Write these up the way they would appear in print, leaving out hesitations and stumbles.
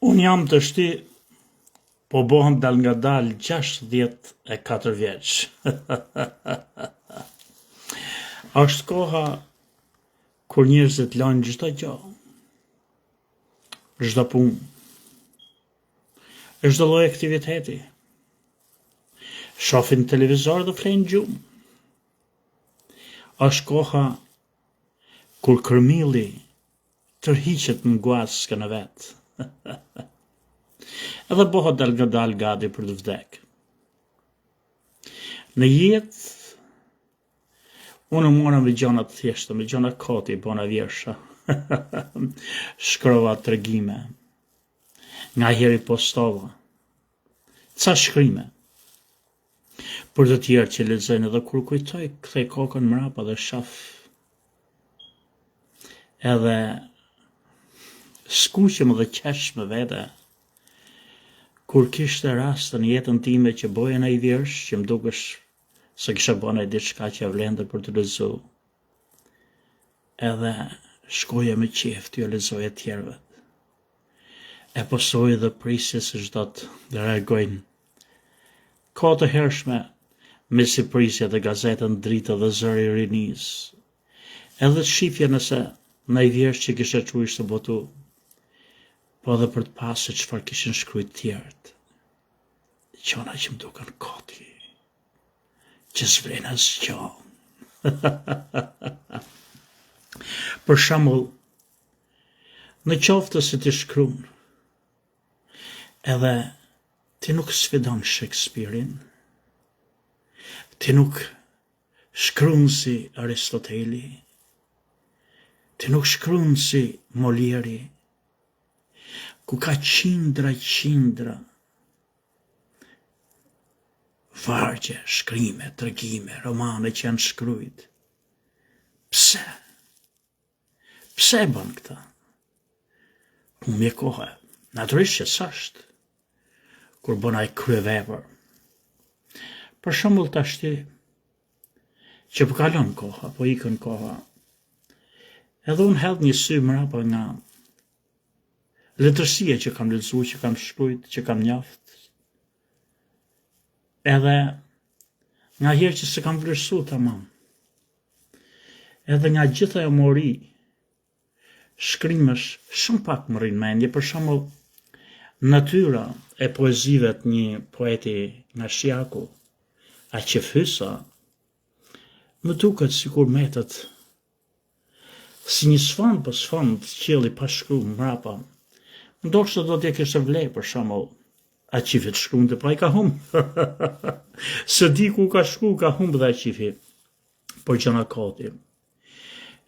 Unë jam të shti, po bohem dal nga dal 64 vjeç. Është koha kur njerëzit lajnë çdo gjë, çdo punë, çdo lloj aktiviteti. Shohin televizor dhe flenë gjumë. Është koha kur kërmilli tërhiqet në guaskë në vetë. Edhe bëhet dal nga dal gati për të vdek. Në jetë, unë mora me gjona të thjeshta, me gjona koti, bona vjersha. Shkrova tregime. Nga heri postova. Ca shkrime. Për të tjerë që lexojnë edhe kur kujtoj, kthej kokën mrapa dhe shaf. Edhe skuqem dhe qesh me vete, kur kishte rast në jetën time që boja ai vjersh, që më dukesh se kisha bënë diçka që vlente për të lexuar. Edhe shkoja me qejf t'ju lexoja të tjerëve. E posoj dhe prisje se çdo të reagojnë. Ka të hershme me si prisje dhe gazetën Drita dhe Zëri i Rinis. Edhe shifja nëse në i vjersh që kisha që ishte botu, po edhe për të pasë çfarë kishin shkruajtur tjerët. Qona që më duken koti, që s'vlen asgjë. Për shembull, në qoftë se ti shkruan, edhe ti nuk sfidon Shakespeare-in, ti nuk shkruan si Aristoteli, ti nuk shkruan si Molieri, ku ka qindra vargje, shkrime, tregime, romane që janë shkruajt. Pse? Pse e bën këta? Humbje kohë. Natyrisht që s'është kur bën ai kryevepër. Për shembull tashti që po kalon koha, po ikën koha. Edhe unë hedh një sy mrapa nga letërsia që kam lexuar, që kam shkruajt, që kam njoft. Edhe nga herë që se kam vlerësuar tamam. Edhe nga gjitha e mori, shkrimesh shumë pak më rrin mendje, për shembull natyra e poezive të një poeti nga Shjaku, Aqef Hysa, më duket sikur metet si një sfond për sfond qielli pa shkruar mrapa. Ndoshta do t'ja kishte vlerë për shembull Aqifit shkruante, pa i ka humbë. Se di ku ka shkruar, ka humbë dhe Aqifi. Por gjona koti.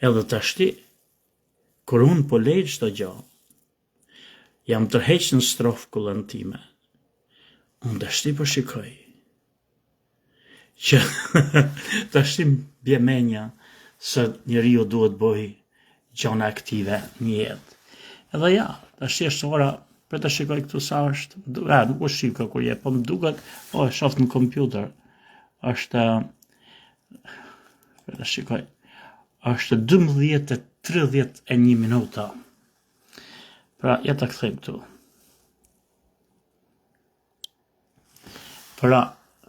Edhe tashti, kur unë po lej çdo gjë, jam tërheq në strofkullën time. Unë tashti po shikoj që tashti bie menja se njeriu duhet bëj gjona aktive në jetë. Edhe ja, tashti është ora për të shikoj këtu sa është, nuk u shika kur je, po më duket, e shoft në kompjuter, është, për të shikoj, është 12:31 minuta. Pra, ja ta kthej këtu. Pra,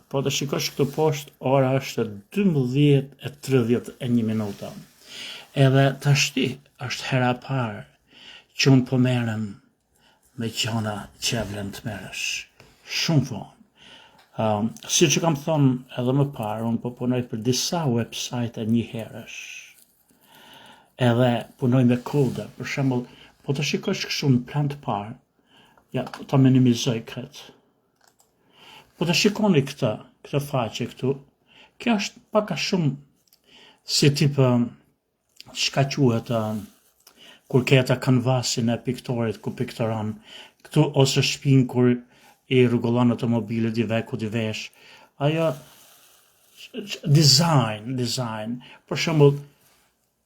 po të shikosh këtu poshtë, ora është 12:31 minuta. Edhe tashti është hera parë që unë po merrem me gjona që vlen të merresh. Shumë vonë. Si që kam thonë edhe më parë, unë po punoj për disa website një herësh. Edhe punoj me kode, për shembull, po të shikosh kështu në plan të parë, ja, po ta minimizoj këtë. Po të shikoni këtë faqe këtu, kjo është pak a shumë si tipë çka quhet kur keta kanvasin e piktorit ku piktoron, këtu ose shpinë kur i rregullon automobilet i veku i vesh. Ajo design. Për shembull,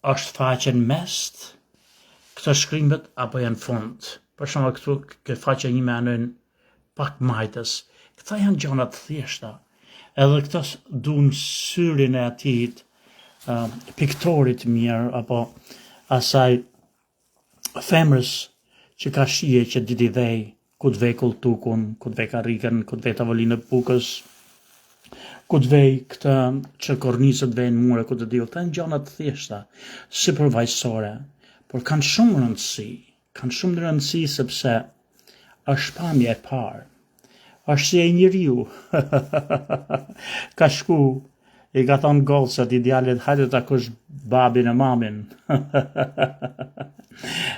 është faqen mes këto shkrimet apo janë fund. Për shembull këtu këtë faqe një me anën pak majtës. Këta janë gjona të thjeshta. Edhe këta duan syrin e atit, piktorit mirë apo asaj femrës që ka shije që diti vej, ku të vej kultukun, ku të vej karikën, ku të vej tavolinë bukës, ku të vej këtë që kornisët vej në mure, ku të dio, të në gjona të thjeshta, si përvajsore, por kanë shumë rëndësi sepse është pamje e parë, është si e njeriu, ka shku, I ka thonë golësat idealit, hajde ta kush babin e mamin.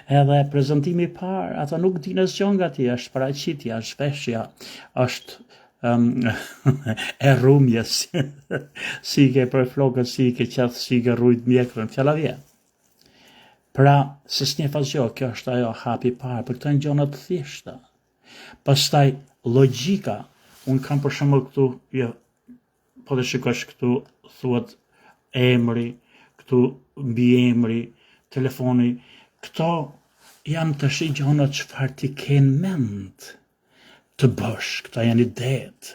Edhe prezentimi parë, ata nuk dinë asgjë nga ti, është paraqitja, është veshja, është e rrumjes, si ke për flokët, si ke qëth, si ke rrujt mjekrën, fjalla vje. Pra, se s'nje fazjo, kjo është ajo hapi parë, për këto në gjonat të thjeshta. Pastaj, logjika, unë kam për shembull këtu, po dhe shikosh këtu, thuat emri, këtu mbi emri, telefoni, këto janë të shi gjona çfarë ti ken mend të bësh, këta janë ideet.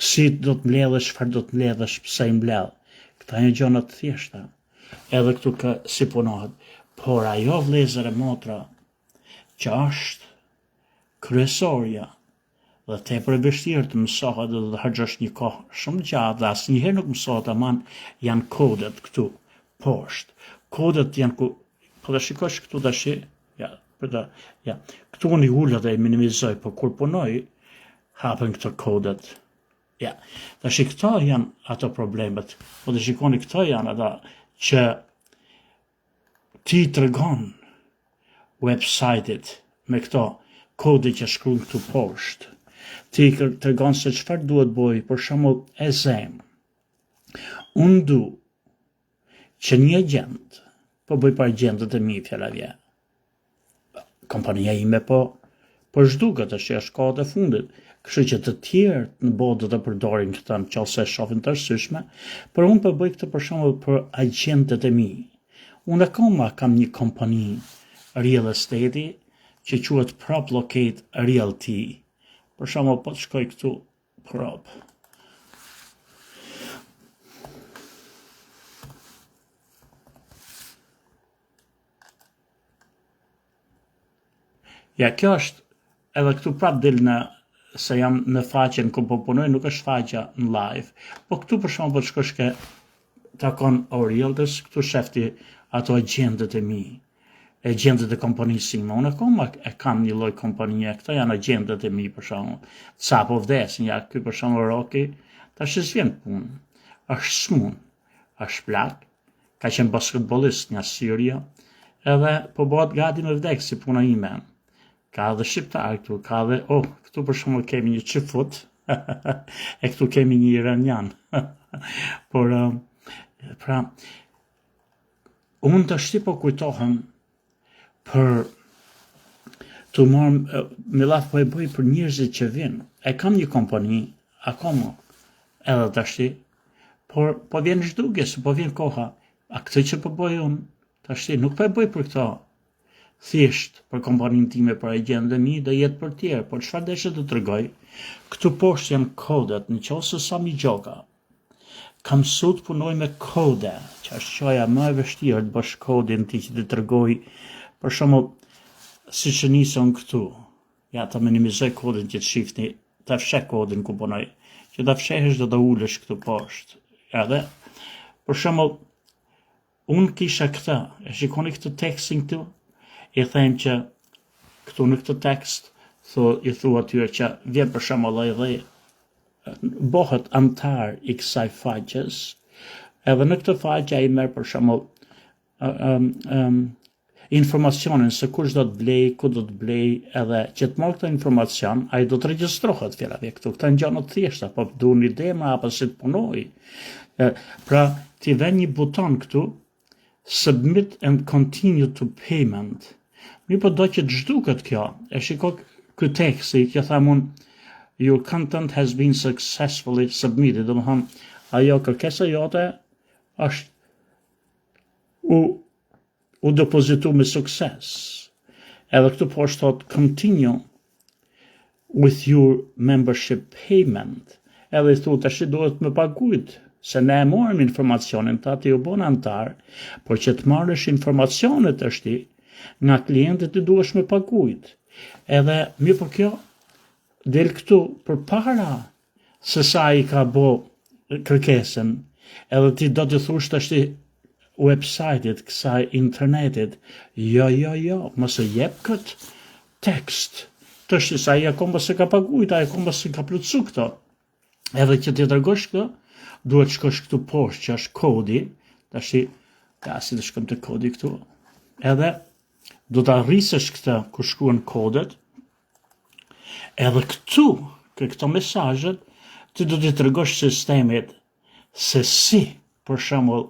Si do të mbledhesh, çfarë do të mbledhesh, pse I mbledh. Këta janë gjona të thjeshta. Edhe këtu ka si punohet. Por ajo vëllezër e motra që është kryesorja dhe tepër e vështirë të mësohet dhe të harxhosh një kohë shumë gjatë dhe asnjëherë nuk mësohet, aman janë kodet këtu poshtë. Kodet janë ku po ta shikosh këtu tash, këtu unë I ulë dhe I minimizoj, por kur punoj hapen këto kodet. Tash këto janë ato problemet. Po të shikoni këto janë ata që ti tregon website-it me këto kode që shkruan këtu poshtë. Ti tregon se çfarë duhet bëj, për shembull e zem. Unë du që një agent, po bëj për agentët e mi fjala vje. Kompania ime po zhduket, është kohët e fundit. Kështu që të tjerë në botë do të përdorin këta në qoftë shohin të arsyeshme, por unë po bëj këtë për shembull për agentët e mi. Unë akoma kam një kompani real estate që quhet PropLocate Realty. Për shembull, po të shkoj këtu prop. Kjo është, edhe këtu prap del në, se jam në faqen ku po punoj, nuk është faqja në live, po këtu për shembull po të shkosh ke takon Realtors, këtu shefti ato agentët e mi. Agentët e kompanisë ime, unë akoma e kam një lloj kompanie, këta janë agentët e mi për shembull. Sapo vdesin, ky për shembull Roki, tash s'vjen punë. Është smun, është plak, ka qenë basketbollist nga Syria, edhe po bëhet gati me vdek si puna ime. Ka edhe shqiptar këtu, ka edhe, këtu për shembull kemi një çifut, e këtu kemi një iranian. Por, pra, unë tash po kujtohem për të marrë, me lafë po e bëj për njerëzit që vinë. E kam një kompani, akoma, edhe tashti, por po vjen zhdukje, se po vjen koha. A këtë që po bëj unë, tashti, nuk po e bëj për këto. Thjesht për kompaninë time, për agentët e mi, do jetë për tjerë, por çfarë deshe të tregoj? Këtu poshtë janë kodet, në qoftë se sa mi gjoka. Kam sot punoj me kode, që është qoja më e vështirë të bësh kodin ti që të tregoj. Për shembull, si që nisën këtu, ta minimizoj kodin që të shifni, ta fsheh kodin ku punoj, që ta fshehesh do të ulesh këtu poshtë. Edhe, për shembull, unë kisha këtë, e shikoni këtë tekstin këtu, I them që këtu në këtë tekst, I thua atyre që vjen për shembull edhe bëhet antar I kësaj faqes, edhe në këtë faqe ai merr për shembull informacionin se kush do të blej, ku do të blej, edhe që të marrë këtë informacion, ai do të regjistrohet fjalave këtu. Këta janë gjëra të thjeshta, po duan një dema apo si të punoj. Pra, ti vën një buton këtu, submit and continue to payment. Mi po do që të zhduket kjo. E shiko ky teksti që tham unë, your content has been successfully submitted. Do të thonë, ajo kërkesa jote është u depozitu me sukses. Edhe këtu poshtë thot continue with your membership payment. Edhe I thu tash duhet më paguajt, se ne morëm informacionin ta ti u bën antar, por që të marrësh informacionet është nga klientët të duhesh me pagujt. Edhe mirë për kjo, del këtu për para se sa I ka bo kërkesën, edhe ti do të thush të ashti website-it, kësaj internetit, jo, mëse jep këtë tekst, të ashti sa I akoma se ka pagujt, a akoma se ka plëtsu këto. Edhe që të tërgosh këto, duhet shkosh këtu poshtë që është kodi, të ashti, si të shkëm të kodi këtu, edhe do të arrisësh këta ku shkruan kodet, edhe këtu, këto mesazhet, ti do të tregosh sistemit se si, për shembull,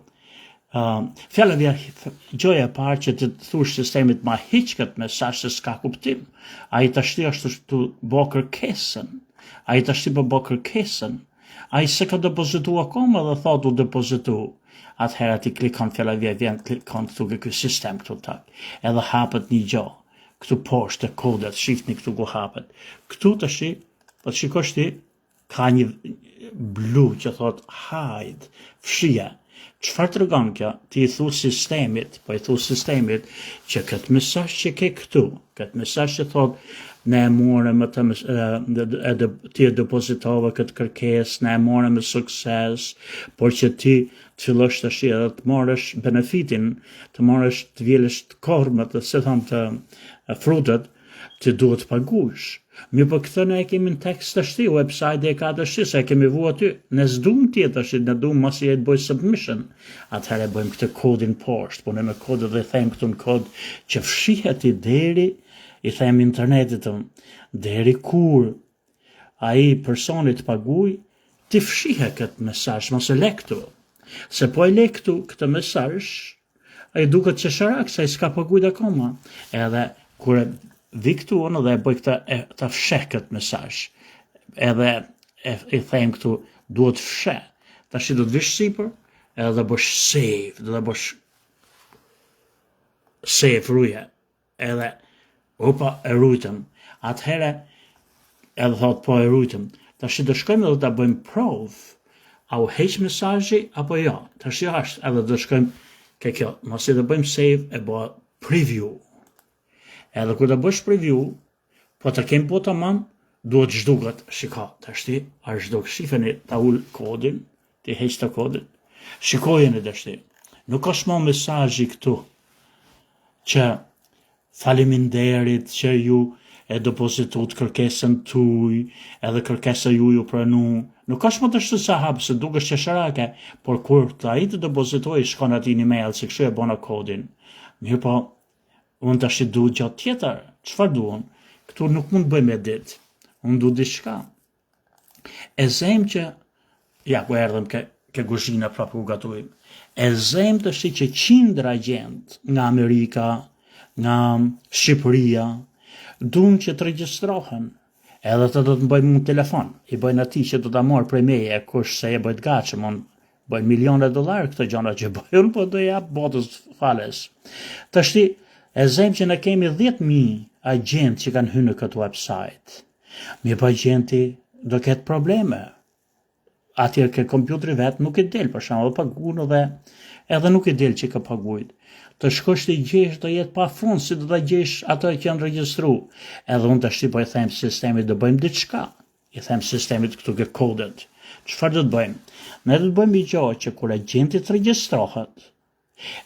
gjoja e parë që të thush sistemit ma hiq këtë mesazh se s'ka kuptim. Ai tashti është të bë kërkesën. Ai tashti po bë kërkesën. Ai se ka depozitu akoma dhe thot u depozitu. Atëherë ti klikon vjen klikon këtu ky sistem këtu tak. Edhe hapet një gjë. Këtu poshtë kodet, shifni këtu ku hapet. Këtu tash, po shikosh ti, ka një blu që thot hide, fshija. Çfarë tregon kjo? Ti I thu sistemit, që këtë mesazh që ke këtu, këtë mesazh që thot ne e morëm ti e depozitove këtë kërkesë, ne e morëm me sukses, por që ti të fillosh tash edhe të marrësh benefitin, të marrësh të vjelësh të kormët, se thon të frutet, ti duhet të paguash. Mirë po këtë ne e kemi në tekst të shti, website e ka të shti, se e kemi vu aty, ne s'dum tjetë ashtë, ne dum mas I e të bëjë submission, atëherë e bëjmë këtë kodin poshtë, po ne me kodë dhe them këtu në kod që fshihet I deri, I them internetit të deri kur ai personit paguj, ti fshihe këtë mesazh, mos e le këtu, se po e le këtu këtë mesazh, ai duket që sharak, se ai s'ka pagujt akoma, edhe kur e vi këtu unë dhe e bëj të fsheh këtë mesazh. Edhe I them këtu duhet fsheh. Tash do të vish sipër, edhe bësh save, do të bësh save ruje. Edhe opa e rujtëm. Atëherë edhe thot po e rujtëm. Tash do shkojmë edhe ta bëjmë provë. A u heq mesazhi apo jo? Tash është edhe do shkojmë ke kjo. Mos I do bëjmë save e bë preview. Edhe kur të bësh preview, po të kem po tamam, duhet zhduket, shiko, tashti, a zhduk, shifeni, ta ull kodin, ti heq të kodin, shikojeni tashti, nuk është më mesazhi këtu, që faleminderit që ju e depozitut kërkesën tuj, edhe kërkesa ju pranu, nuk është më të shtë sa hapë, se duke shqesharake, por kur të ai të depozitoj, shkon ati një mail, se kështu e bona kodin, mirë po, unë të ashtë du gjatë tjetër, qëfar duon? Këtu nuk mund bëjmë edit, unë du diçka. E zem që, ja ku erdhëm ke guzhina pra ku gatuim, e zem të ashtë që qindra gjend nga Amerika, nga Shqipëria, duon që të regjistrohen, edhe të do të bëjmë një telefon, I bëjnë ati që do të marë prej meje, kush se e bëjt gachëm, unë bëjnë $1,000,000 këto gjona që bëjnë, po do jap botës fales. Të ashtë e zem që ne kemi 10.000 agent që kanë hynë në këtë website. Mirë pa agenti do ketë probleme. Atje ke kompjuteri vetë nuk I del, për shembull paguën dhe edhe nuk I del që ka pagujt. Të shkosh të gjesh do jetë pa fund, si do ta gjesh ato që janë regjistru. Edhe unë tash po I them sistemit do bëjmë diçka. I them sistemit këtu ke kodet. Çfarë do të bëjmë? Ne do të bëjmë një gjë që kur agenti të regjistrohet,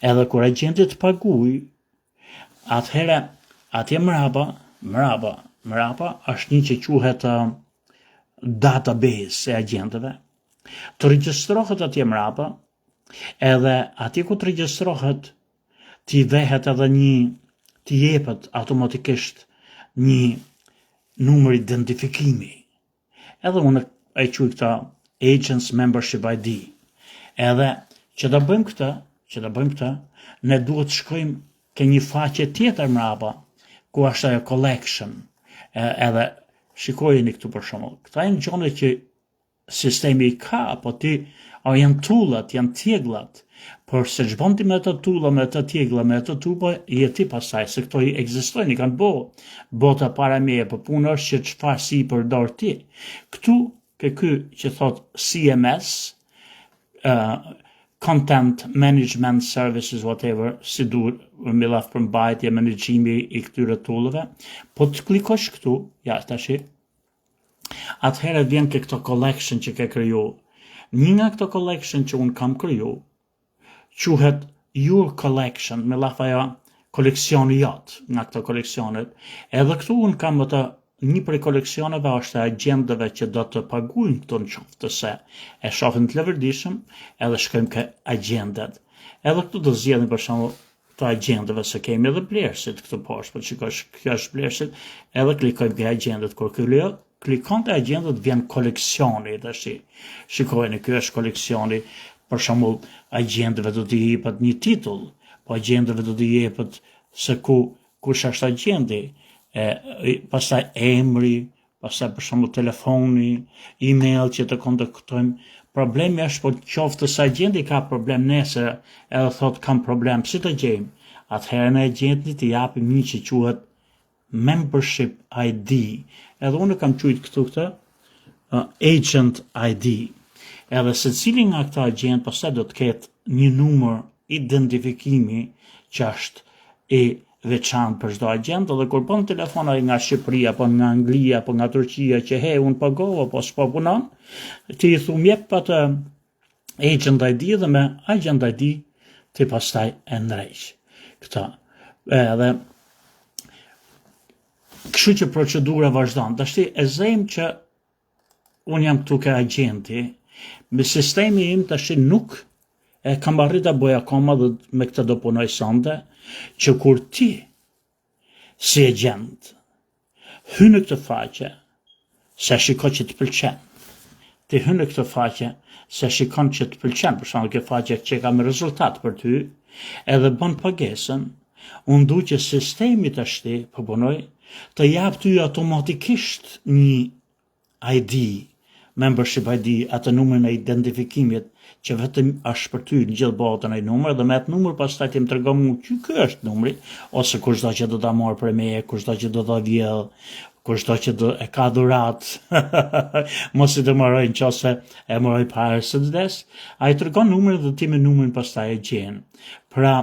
edhe kur agenti të paguaj, atëherë, atje mrapa është një që quhet database e agentëve, të regjistrohet atje mrapa, edhe atje ku të regjistrohet, ti vehet edhe ti jepet automatikisht një numër identifikimi. Edhe unë e quj këta Agents Membership ID. Edhe që ta bëjmë këta, ne duhet shkojmë ke një faqe tjetër mrapa, ku është ajo collection, edhe shikojeni këtu për shembull. Këta janë gjone që sistemi I ka, po ti, janë tullat, janë tjeglat, por se ç'bën ti me ato tulla, me ato tjegla, me ato tuba, je ti pasaj, se këto I ekzistojnë, I kanë bota para meje, po punë është që çfarë si I përdor ti. Këtu, ke ky që thot CMS, content management services, whatever, si duhet, me laf përmbajtje, menaxhimi I këtyre toolëve, po të klikosh këtu, ja, tash, atëherë vjen ke këto collection që ke kriju. Një nga këto collection që unë kam kriju, quhet Your Collection, me laf ajo koleksioni jot, nga këto koleksionet, edhe këtu unë kam të një prej koleksioneve është e agjendave që do të paguajnë këto në qoftë se e shohin të lëvërdishëm, edhe shkojmë ke agjendat. Edhe këtu do zgjedhim për shembull të agjendave se kemi edhe blerësit këtu poshtë, po shikosh, kjo është blerësit, edhe klikojmë ke agjendat, kur klikon te agjendat vjen koleksioni tash. Shikojeni, ky është koleksioni, për shembull, agjendave do t'i jepet një titull, po agjendave do t'i jepet se kush është agjendi. Pastaj emri, pastaj për shembull telefoni, email që të kontaktojmë. Problemi është po qoftë se agjendi ka problem nesër, edhe thot kam problem, si të gjejmë? Atëherë në agjendit të japim një që quhet membership ID. Edhe unë kam quajtur këtu këtë agent ID. Edhe secili nga këta agjend pastaj do të ketë një numër identifikimi që është I veçantë për çdo agjend, dhe kur bën telefon ai nga Shqipëria, apo nga Anglia, apo nga Turqia që unë pagova, po s'po punon, ti I thum jep atë agent ID dhe me agent ID ti pastaj e ndrejsh. Këta. Edhe kështu që procedura vazhdon. Tash e zejmë që unë jam këtu ke agenti, me sistemi im tash nuk e kam arrit ta bëj akoma dhe me këtë do punoj sonte, që kur ti si agent hyn në këtë faqe se shikon që të pëlqen, ti hyn në këtë faqe se shikon që të pëlqen, për shembull kjo faqe që ka me rezultat për ty, edhe bën pagesën, unë du që sistemi tash po punoj të jap ty automatikisht një ID, membership ID, atë numrin e identifikimit që vetëm është për ty në gjithë botën ai numër, dhe me atë numër pastaj ti më tregon mua që ky është numri, ose kushdo që do ta marr për me, kushdo që do ta vjell, kushdo që do e ka dhurat, mos I të marroj nëse e marroj para se të vdes, ai tregon numrin dhe ti me numrin pastaj e gjen. Pra,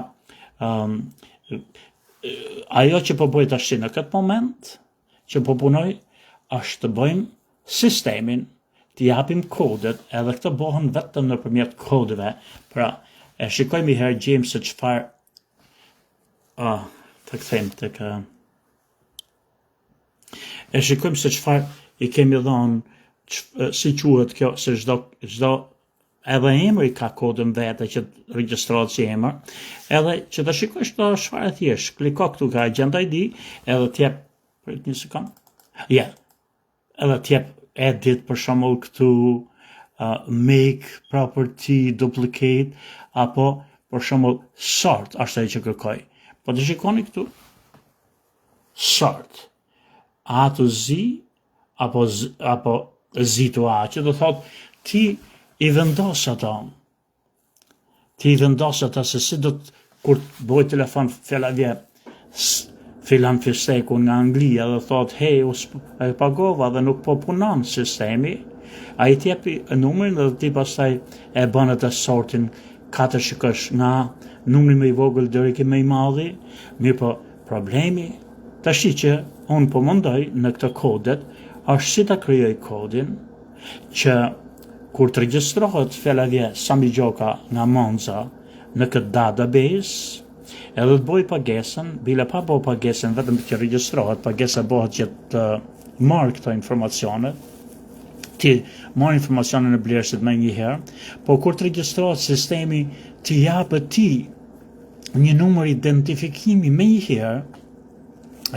ajo që po bëj tash në këtë moment, që po punoj, është të bëjmë sistemin, të japim kodet, edhe këto bëhen vetëm nëpërmjet kodeve. Pra, e shikojmë herë gjejmë se çfarë të kthejmë tek e shikojmë se çfarë I kemi dhënë, si quhet kjo, se çdo edhe emri ka kodën vete që regjistrohet si emër, edhe që të shikosh të çfarë thjesht, kliko këtu ka agent ID, edhe t'jep për një sekond. Edhe t'jep edit për shembull këtu, make property duplicate, apo për shembull sort është ajo që kërkoj. Po të shikoni këtu, sort, A to Z, apo Z to A, që do thot ti I vendos ato. Ti I vendos ato se si do të, kur të bëj telefon fjala vje, filan fisteku nga Anglia dhe thot, e pagova dhe nuk po punon sistemi, a I t'jepi numrin dhe ti pastaj e bën atë sortin 4 shikosh nga numri më I vogël deri ke më I madhi, mirë po problemi tash që unë po mundoj në këtë kodet, është si ta krijoj kodin që kur të regjistrohet fjala vje Sami Gjoka nga Monza në këtë database, edhe të bëj pagesën, bile pa bëj pagesën, vetëm që regjistrohet, pagesa bëhet që të marrë këto informacione, ti marrë informacione në blerësit me njëherë, po kur të regjistrohet sistemi të japë ti një numër identifikimi me njëherë,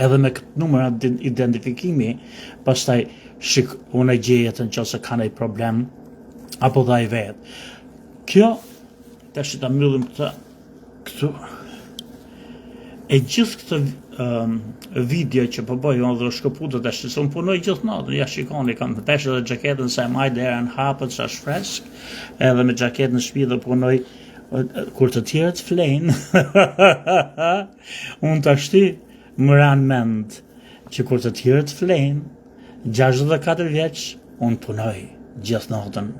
edhe me këtë numër identifikimi, pastaj unë e gjejet në qëse ka nëjë problem, apo dha I vetë. Kjo, tash ta mbyllim këtu, e gjithë këtë video që po bëj unë dhe shkëputët tash, se unë punoj gjithë natën, ja shikoni, kam të peshë edhe gjaketën se maj derën hapët sa shfresk, edhe me gjaketën në shtëpi dhe punoj kur të tjerët flenë, unë tashti më ranë mend që kur të tjerët flenë, 64 vjeç, unë punoj gjithë natën,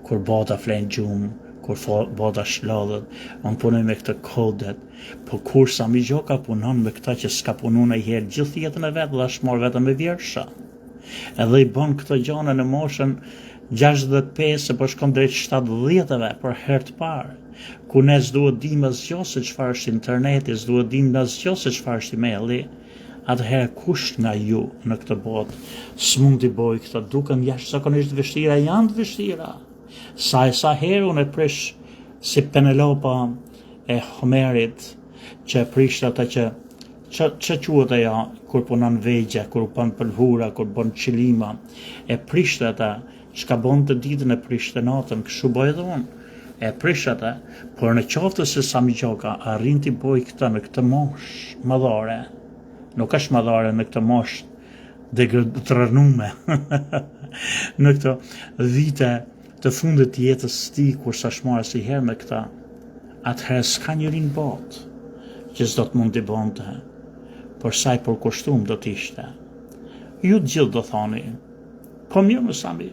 kur bota flenë gjumë, kur bota shlodhet, unë punoj me këtë kodet, po kur Sami Gjoka punon me këta që s'ka punu në herë gjithë jetën e vetë dhe është morë vetëm me vjersha. Edhe i bën këto gjona në moshën 65 po shkon drejt 70-ve për herë të parë. Ku ne s'duhet dim asgjë se çfarë është interneti, s'duhet dim asgjë se çfarë është emaili. Atëherë kush nga ju në këtë botë s'mund t'i bëj këto, duken jashtëzakonisht vështira, janë të vështira. Sa herë unë e prish si Penelopa e Homerit që e prish ata që quhet ajo kur punon vegja, kur bën pëlhura, kur bën qilima, e prish ata çka bën të ditën e prish të natën, kështu bëj edhe unë. E prish ata, por në qoftë se Sami Gjoka arrin t'i bëj këtë në këtë moshë madhore, nuk është madhore në këtë moshë të rënume, në këto vite të fundit të jetës ti, kur sa shmarë si herë me këta, atëherë s'ka njërin botë që s'do të mund t'i bonte, por sa i përkushtuar do t'ishte. Ju të gjithë do thoni, po mirë më Sami,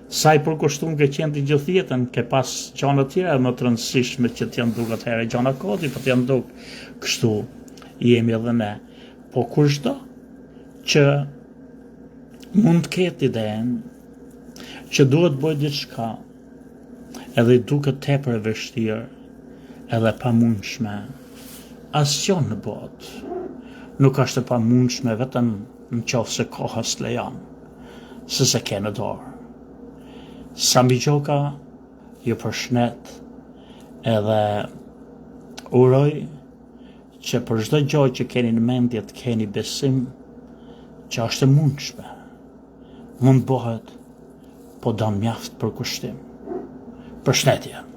sa i përkushtuar ke qenë të gjithë jetën, ke pas gjona tjera më të rëndësishme që t'janë duket herë gjona kodi, po t'janë duk kështu jemi edhe ne. Po kushdo që mund të ketë idenë që duhet bëj diçka, edhe i duket tepër e vështirë, edhe pamundshme, asgjë në botë nuk është e pamundshme vetëm nëse koha s'të lejon, se ke në dorë. Sami Gjoka ju përshëndet edhe uroj që për çdo gjë që keni në mendje të keni besim që është e mundshme, mund bëhet, po do mjaft për kushtim. Përshëndetje.